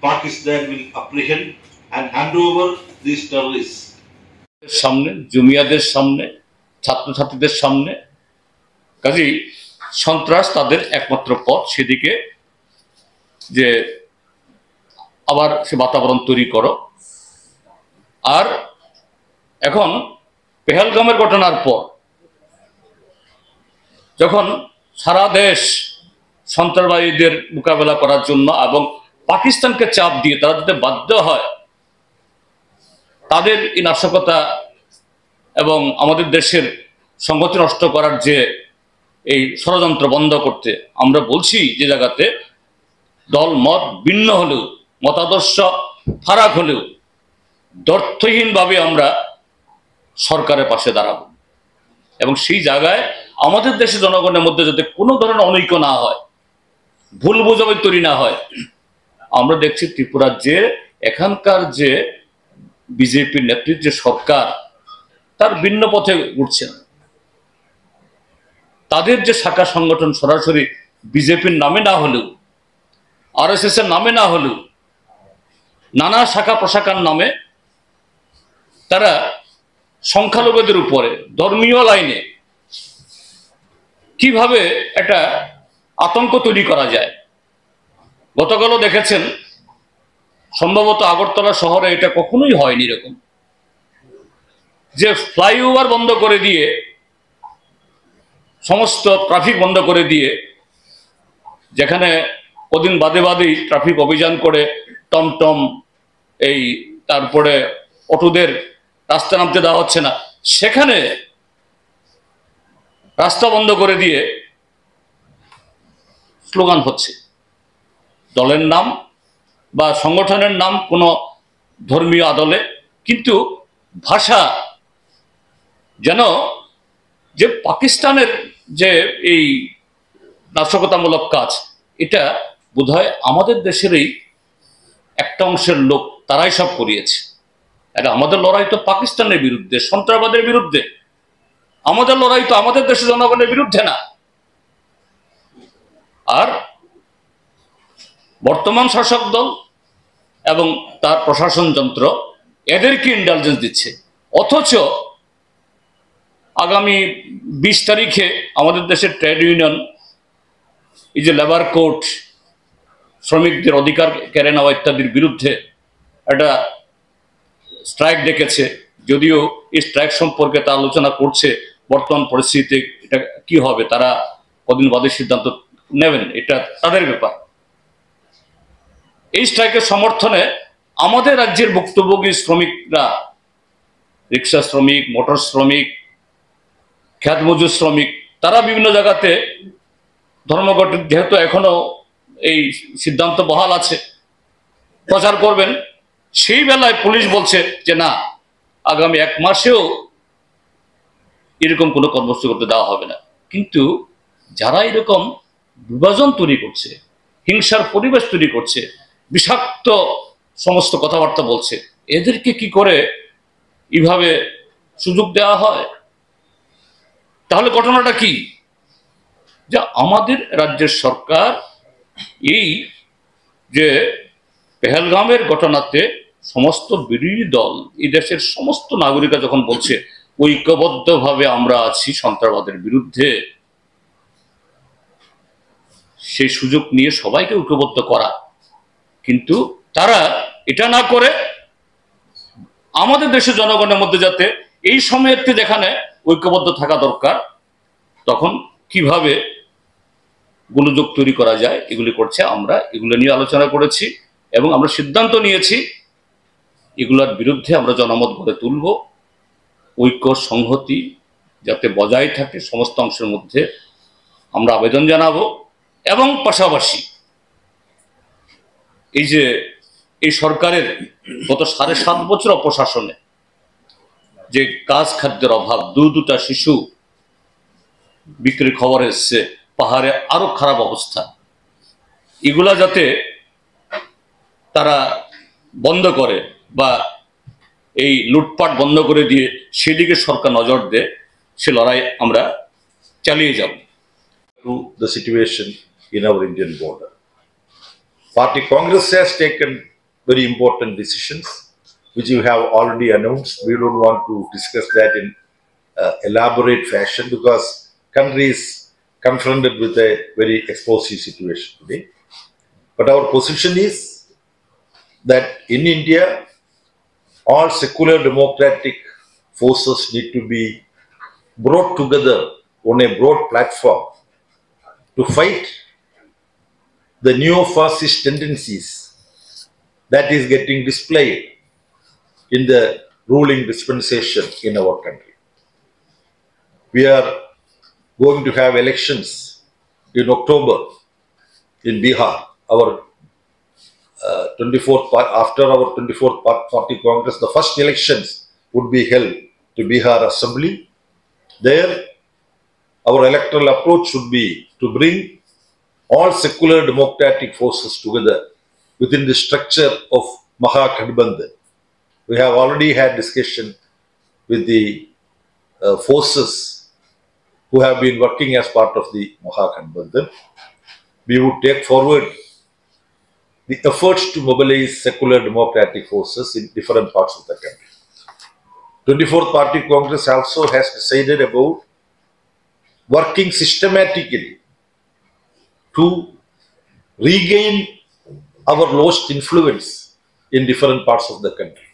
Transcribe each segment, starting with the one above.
Pakistan will apprehend and hand over these terrorists. সামনে জুমিয়াদের সামনে ছাত্রছাত্রীদের সামনে কাজেই সন্ত্রাস তাদের একমাত্র পথ সেদিকে যে আবার সে বাতাবরণ তৈরি করো। আর এখন পেহেলগামের ঘটনার পর যখন সারা দেশ সন্ত্রাসবাদীদের মোকাবেলা করার জন্য এবং পাকিস্তানকে চাপ দিয়ে তারা যাতে বাধ্য হয় তাদের এই নাশকতা এবং আমাদের দেশের সংগতি নষ্ট করার যে এই ষড়যন্ত্র বন্ধ করতে আমরা বলছি যে জায়গাতে দল মত ভিন্ন হলেও মতাদর্শ ফারাক হলেও দ্ব্যর্থহীনভাবে আমরা সরকারের পাশে দাঁড়াবো এবং সেই জায়গায় আমাদের দেশের জনগণের মধ্যে যাতে কোনো ধরনের অনৈক্য না হয়, ভুল বোঝাবুঝি তৈরি না হয়। আমরা দেখছি ত্রিপুরার যে এখানকার যে বিজেপির নেতৃত্বে সরকার তার ভিন্ন পথে উঠছে, তাদের যে শাখা সংগঠন সরাসরি বিজেপির নামে না হলেও আরএসএস এর নামে না হলেও নানা শাখা প্রশাখার নামে তারা সংখ্যালঘুদের উপরে ধর্মীয় লাইনে কিভাবে একটা আতঙ্ক তৈরি করা যায়। গতকালও দেখেছেন সম্ভবত আগরতলা শহরে এটা কখনোই হয়নি এরকম, যে ফ্লাইওভার বন্ধ করে দিয়ে সমস্ত ট্রাফিক বন্ধ করে দিয়ে যেখানে কদিন বাদে বাদেই ট্রাফিক অভিযান করে টমটম এই তারপরে অটোদের রাস্তা নামতে দেওয়া হচ্ছে না, সেখানে রাস্তা বন্ধ করে দিয়ে স্লোগান হচ্ছে, দলের নাম বা সংগঠনের নাম কোনো ধর্মীয় আদলে, কিন্তু ভাষা যেন যে পাকিস্তানের যে এই নাশকতামূলক কাজ এটা বোধহয় আমাদের দেশেরই একটা অংশের লোক তারাই সব করিয়েছে। এটা আমাদের লড়াই তো পাকিস্তানের বিরুদ্ধে, সন্ত্রাসবাদের বিরুদ্ধে, আমাদের লড়াই তো আমাদের দেশের জনগণের বিরুদ্ধে না। আর বর্তমান শাসক দল এবং তার প্রশাসন যন্ত্র এদেরকে ইন্টেলিজেন্স দিচ্ছে, অথচ আগামী 20 তারিখে আমাদের দেশের ট্রেড ইউনিয়ন এই যে লেবার কোর্ট শ্রমিকদের অধিকার কেড়ে নেওয়া ইত্যাদির বিরুদ্ধে একটা স্ট্রাইক ডেকেছে। যদিও এই স্ট্রাইক সম্পর্কে তা আলোচনা করছে, বর্তমান পরিস্থিতিতে এটা কি হবে তারা কদিন বাদে সিদ্ধান্ত নেবেন, এটা তাদের ব্যাপার। এই স্ট্রাইকের সমর্থনে আমাদের রাজ্যের ভুক্তভোগী শ্রমিকরা, রিক্সা শ্রমিক, মোটর শ্রমিক, খ্যাত মজুর শ্রমিক, তারা বিভিন্ন জায়গাতে ধর্মঘট, যেহেতু এখনো এই সিদ্ধান্ত বহাল আছে, প্রচার করবেন। সেই বেলায় পুলিশ বলছে যে না, আগামী 1 মাসেও এরকম কোনো কর্মসূচি করতে দেওয়া হবে না। কিন্তু যারা এরকম বিভাজন তৈরি করছে, হিংসার পরিবেশ তৈরি করছে, বিষাক্ত সমস্ত কথাবার্তা বলছে, এদেরকে কি করে এইভাবে সুযোগ দেওয়া হয়? তাহলে ঘটনাটা কি? যে আমাদের রাজ্যের সরকার এই যে পেহেলগামের ঘটনাতে সমস্ত বিরোধী দল, এই দেশের সমস্ত নাগরিকরা যখন বলছে ঐক্যবদ্ধভাবে আমরা আছি সন্ত্রাসবাদের বিরুদ্ধে, সেই সুযোগ নিয়ে সবাইকে ঐক্যবদ্ধ করা, কিন্তু তারা এটা না করে আমাদের দেশের জনগণের মধ্যে যাতে এই সময়েতে যেখানে ঐক্যবদ্ধ থাকা দরকার তখন কিভাবে গোলযোগ তৈরি করা যায় এগুলি করছে। আমরা এগুলো নিয়ে আলোচনা করেছি এবং আমরা সিদ্ধান্ত নিয়েছি এগুলোর বিরুদ্ধে আমরা জনমত গড়ে তুলব। ঐক্য সংহতি যাতে বজায় থাকে সমস্ত অংশের মধ্যে আমরা আবেদন জানাবো। এবং পাশাপাশি এই যে এই সরকারের গত 7.5 বছর অপশাসনে যে কাজ খাদ্যের অভাব, 2টা শিশু বিক্রির খবর এসছে, পাহাড়ে আরো খারাপ অবস্থা, এগুলা যাতে তারা বন্ধ করে বা এই লুটপাট বন্ধ করে দিয়ে সেদিকে সরকার নজর দেয়, সে লড়াই আমরা চালিয়ে যাব। To the situation in our Indian border. Party Congress has taken very important decisions which you have already announced. We don't want to discuss that in elaborate fashion because country is confronted with a very explosive situation today. But our position is that in India, all secular democratic forces need to be brought together on a broad platform to fight the neo-fascist tendencies that is getting displayed in the ruling dispensation in our country. We are going to have elections in October in Bihar. Our 24th, after our 24th Party Congress, the first elections would be held to Bihar Assembly. There, our electoral approach should be to bring all secular democratic forces together within the structure of Mahagathbandhan. We have already had discussion with the forces who have been working as part of the Mahagathbandhan. We would take forward the efforts to mobilize secular democratic forces in different parts of the country. 24th Party Congress also has decided about working systematically to regain our lost influence in different parts of the country.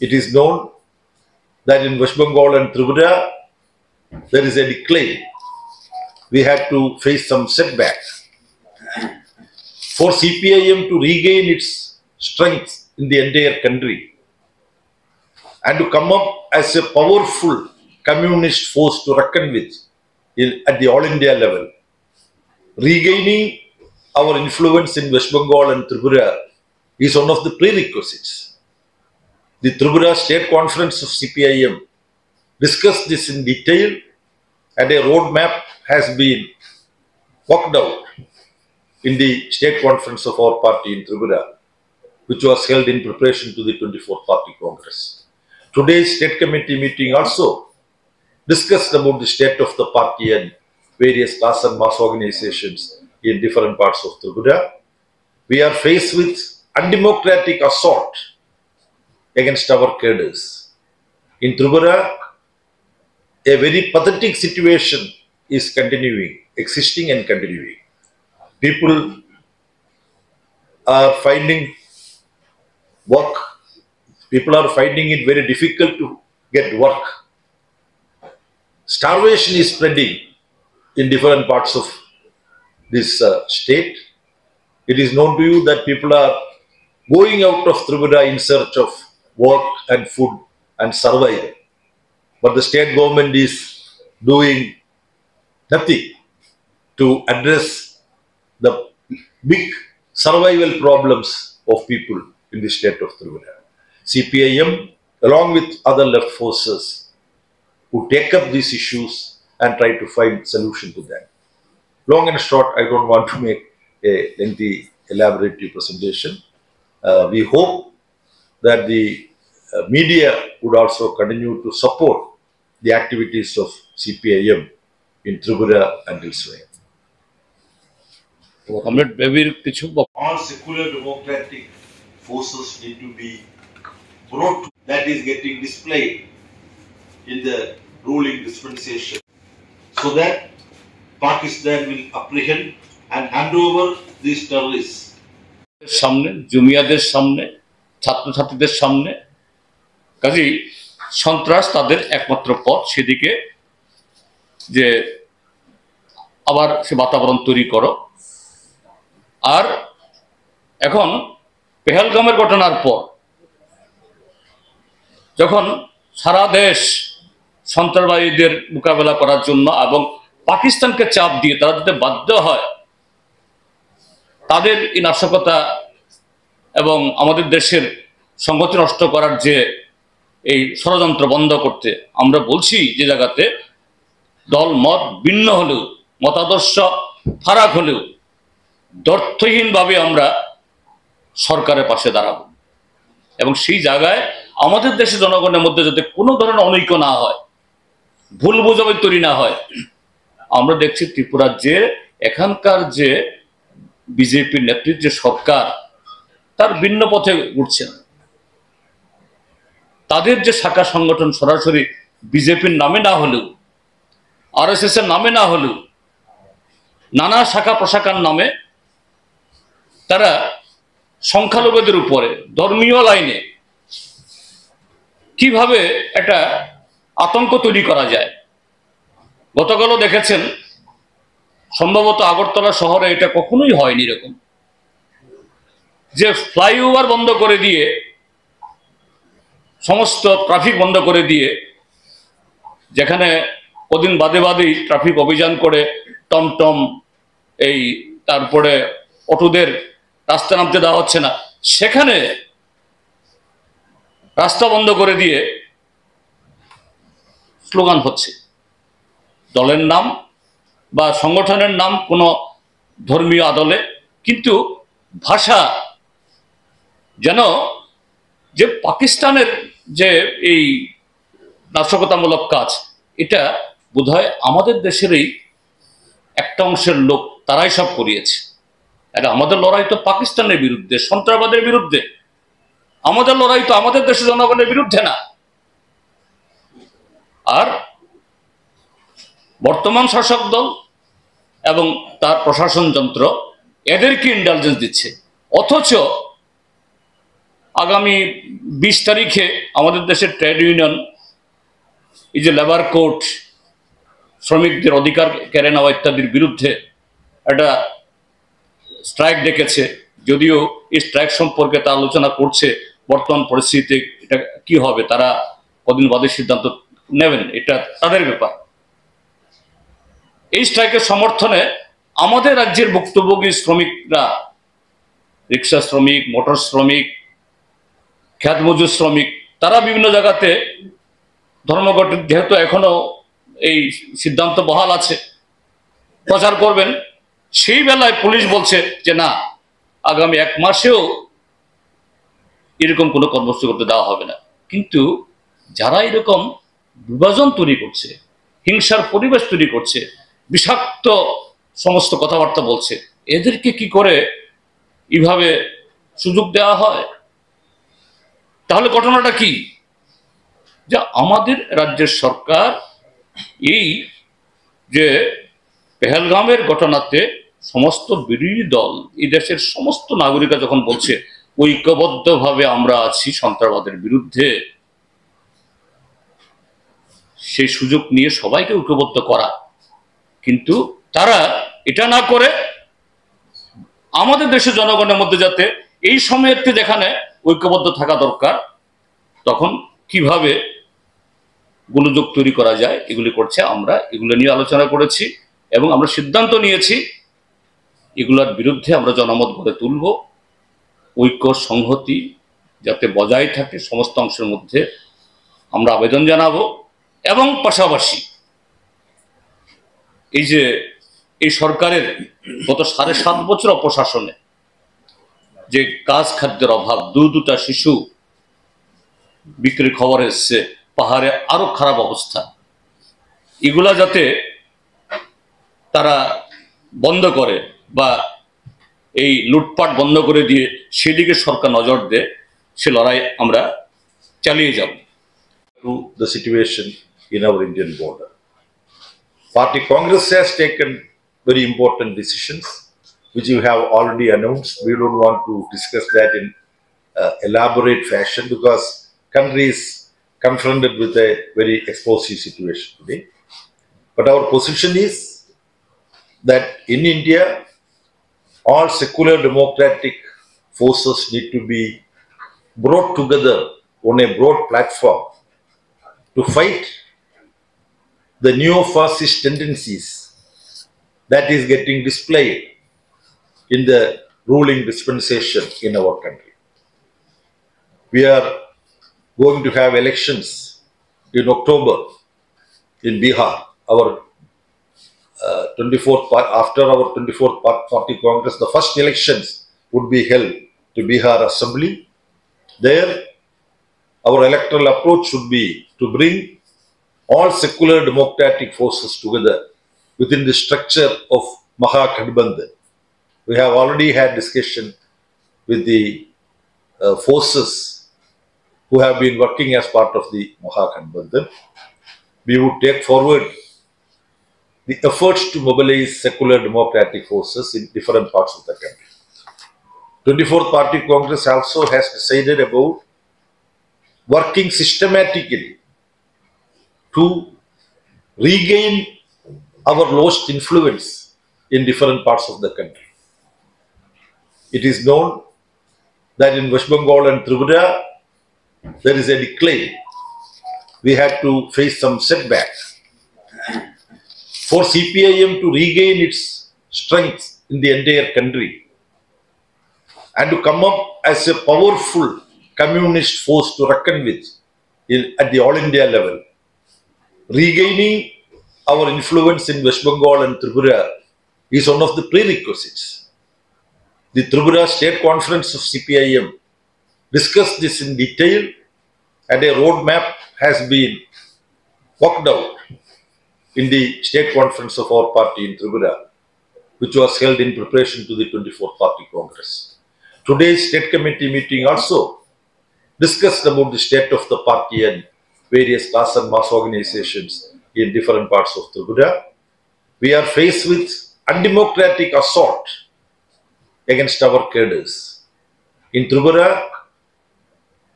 It is known that in West Bengal and Tripura, there is a decline. We had to face some setbacks. For CPIM to regain its strength in the entire country and to come up as a powerful communist force to reckon with at the All India level, regaining our influence in West Bengal and Tripura is one of the prerequisites. The Tripura State Conference of CPIM discussed this in detail and a roadmap has been worked out in the State Conference of our party in Tripura, which was held in preparation to the 24th Party Congress. Today's State Committee meeting also discussed about the state of the party and various class and mass organizations in different parts of Tripura. We are faced with undemocratic assault against our cadres. In Tripura, a very pathetic situation is existing and continuing. People are finding work. People are finding it very difficult to get work. Starvation is spreading in different parts of this state. It is known to you that people are going out of Tripura in search of work and food and survival. But the state government is doing nothing to address the big survival problems of people in the state of Tripura. CPIM, along with other left forces, who take up these issues and try to find solution to them. Long and short, I don't want to make a lengthy, elaborate presentation. We hope that the media would also continue to support the activities of CPIM in Tripura and elsewhere. All secular democratic forces need to be brought to, that is getting displayed in the ruling dispensation, so that Pakistan will apprehend and hand over these terrorists. সামনে জুমিয়াদের সামনে ছাত্রছাত্রীদের সামনে কাজেই সন্ত্রাস তাদের একমাত্র পথ সেদিকে যে আবার সে বাতাবরণ তৈরি করো। আর এখন পেহেলগামের ঘটনার পর যখন সারা দেশ সন্ত্রাসবাদীদের মোকাবেলা করার জন্য এবং পাকিস্তানকে চাপ দিয়ে তারা যাতে বাধ্য হয় তাদের এই নাশকতা এবং আমাদের দেশের সংগতি নষ্ট করার যে এই ষড়যন্ত্র বন্ধ করতে আমরা বলছি যে জায়গাতে দল মত ভিন্ন হলেও মতাদর্শ ফারাক হলেও দ্ব্যর্থহীনভাবে আমরা সরকারের পাশে দাঁড়াবো এবং সেই জায়গায় আমাদের দেশের জনগণের মধ্যে যাতে কোনো ধরনের অনৈক্য না হয়, ভুল বোঝাবুঝি তৈরি না হয়। আমরা দেখছি ত্রিপুরার যে এখানকার যে বিজেপির নেতৃত্বে সরকার তার ভিন্ন পথে উঠছেন। তাদের যে শাখা সংগঠন সরাসরি বিজেপির নামে না হলেও, আরএসএস এর নামে না হলেও, নানা শাখা প্রশাখার নামে তারা সংখ্যালঘুদের উপরে ধর্মীয় লাইনে কিভাবে একটা আতঙ্ক তৈরি করা যায়। গতকালও দেখেছেন, সম্ভবত আগরতলা শহরে এটা কখনোই হয়নি এরকম, যে ফ্লাইওভার বন্ধ করে দিয়ে, সমস্ত ট্রাফিক বন্ধ করে দিয়ে, যেখানে কদিন বাদে বাদেই ট্রাফিক অভিযান করে টমটম এই তারপরে অটোদের রাস্তা নামতে দেওয়া হচ্ছে না, সেখানে রাস্তা বন্ধ করে দিয়ে স্লোগান হচ্ছে। দলের নাম বা সংগঠনের নাম কোনো ধর্মীয় আদলে, কিন্তু ভাষা যেন যে পাকিস্তানের যে এই নাশকতামূলক কাজ, এটা বোধহয় আমাদের দেশেরই একটা অংশের লোক, তারাই সব করিয়েছে। এটা আমাদের লড়াই তো পাকিস্তানের বিরুদ্ধে, সন্ত্রাসবাদের বিরুদ্ধে। আমাদের লড়াই তো আমাদের দেশের জনগণের বিরুদ্ধে না। আর বর্তমান শাসক দল এবং তার প্রশাসন যন্ত্র এদেরকে ইন্টেলিজেন্স দিচ্ছে। অথচ আগামী 20 তারিখে আমাদের দেশের ট্রেড ইউনিয়ন, এই যে লেবার কোর্ট, শ্রমিকদের অধিকার কেড়ে নেওয়া ইত্যাদির বিরুদ্ধে একটা স্ট্রাইক ডেকেছে। যদিও এই স্ট্রাইক সম্পর্কে তা আলোচনা করছে, বর্তমান পরিস্থিতিতে এটা কি হবে তারা কদিন বাদে সিদ্ধান্ত নেবেন, এটা তাদের ব্যাপার। এই স্ট্রাইকের সমর্থনে আমাদের রাজ্যের ভুক্তভোগী শ্রমিকরা, রিক্সা শ্রমিক, মোটর শ্রমিক, খ্যাত মজুর শ্রমিক, তারা বিভিন্ন জায়গাতে ধর্মঘট, যেহেতু এখনো এই সিদ্ধান্ত বহাল আছে, প্রচার করবেন। সেই বেলায় পুলিশ বলছে যে না, আগামী 1 মাসেও এরকম কোনো কর্মসূচি করতে দেওয়া হবে না। কিন্তু যারা এরকম বিভাজন তৈরি করছে, হিংসার পরিবেশ তৈরি করছে, বিষাক্ত সমস্ত কথাবার্তা বলছে, এদেরকে কি করে এইভাবে সুযোগ দেওয়া হয়? তাহলে ঘটনাটা কি? যে আমাদের রাজ্যের সরকার এই যে পেহেলগামের ঘটনাতে সমস্ত বিরোধী দল, এই দেশের সমস্ত নাগরিকরা যখন বলছে ঐক্যবদ্ধভাবে আমরা আছি সন্ত্রাসবাদের বিরুদ্ধে, সেই সুযোগ নিয়ে সবাইকে ঐক্যবদ্ধ করা, কিন্তু তারা এটা না করে আমাদের দেশের জনগণের মধ্যে যাতে এই সময়েতে যেখানে ঐক্যবদ্ধ থাকা দরকার, তখন কিভাবে গোলযোগ তৈরি করা যায় এগুলি করছে। আমরা এগুলো নিয়ে আলোচনা করেছি এবং আমরা সিদ্ধান্ত নিয়েছি এগুলোর বিরুদ্ধে আমরা জনমত গড়ে তুলব। ঐক্য সংহতি যাতে বজায় থাকে সমস্ত অংশের মধ্যে আমরা আবেদন জানাবো। এবং পাশাপাশি এই যে এই সরকারের গত 7.5 বছর অপশাসনে যে কাজ খাদ্যের অভাব, 2টা শিশু বিক্রির খবর এসছে, পাহাড়ে আরো খারাপ অবস্থা, এগুলা যাতে তারা বন্ধ করে বা এই লুটপাট বন্ধ করে দিয়ে সেদিকে সরকার নজর দেয়, সে লড়াই আমরা চালিয়ে যাব। To the situation in our Indian border. Party Congress has taken very important decisions, which you have already announced. We don't want to discuss that in elaborate fashion because country is confronted with a very explosive situation today. But our position is that in India, all secular democratic forces need to be brought together on a broad platform to fight the neo-fascist tendencies that is getting displayed in the ruling dispensation in our country. We are going to have elections in October in Bihar. Our 24th after our 24th Party Congress, the first elections would be held to Bihar Assembly. There, our electoral approach should be to bring all secular democratic forces together within the structure of Mahagadbandhan. We have already had discussion with the forces who have been working as part of the Mahagathbandhan. We would take forward the efforts to mobilize secular democratic forces in different parts of the country. 24th Party Congress also has decided about working systematically to regain our lost influence in different parts of the country. It is known that in West Bengal and Tripura, there is a decline. We had to face some setback. For CPIM to regain its strength in the entire country and to come up as a powerful communist force to reckon with at the All India level, regaining our influence in West Bengal and Tripura is one of the prerequisites. The Tripura State Conference of CPIM discussed this in detail, and a roadmap has been worked out in the State Conference of our party in Tripura, which was held in preparation to the 24th Party Congress. Today's State Committee meeting also discussed about the state of the party and various class and mass organizations in different parts of Tripura. We are faced with undemocratic assault against our cadres. In Tripura,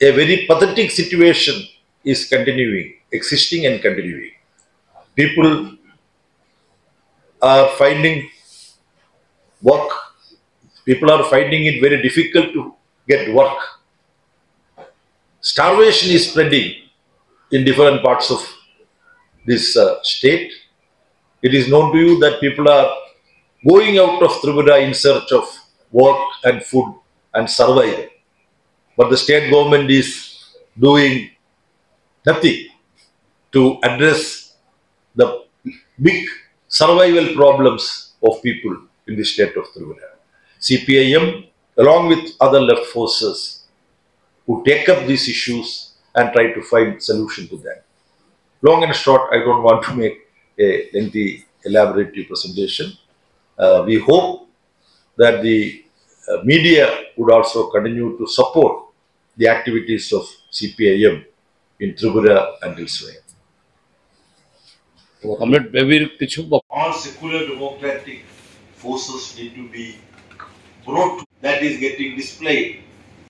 a very pathetic situation is existing and continuing. People are finding work. People are finding it very difficult to get work. Starvation is spreading in different parts of this state. It is known to you that people are going out of Tripura in search of work and food and survival. But the state government is doing nothing to address the big survival problems of people in the state of Tripura. CPIM, along with other left forces, who take up these issues and try to find solution to them. Long and short, I don't want to make a lengthy, elaborate presentation. We hope that the media would also continue to support the activities of CPIM in Tripura and elsewhere. All secular democratic forces need to be brought to, that is getting displayed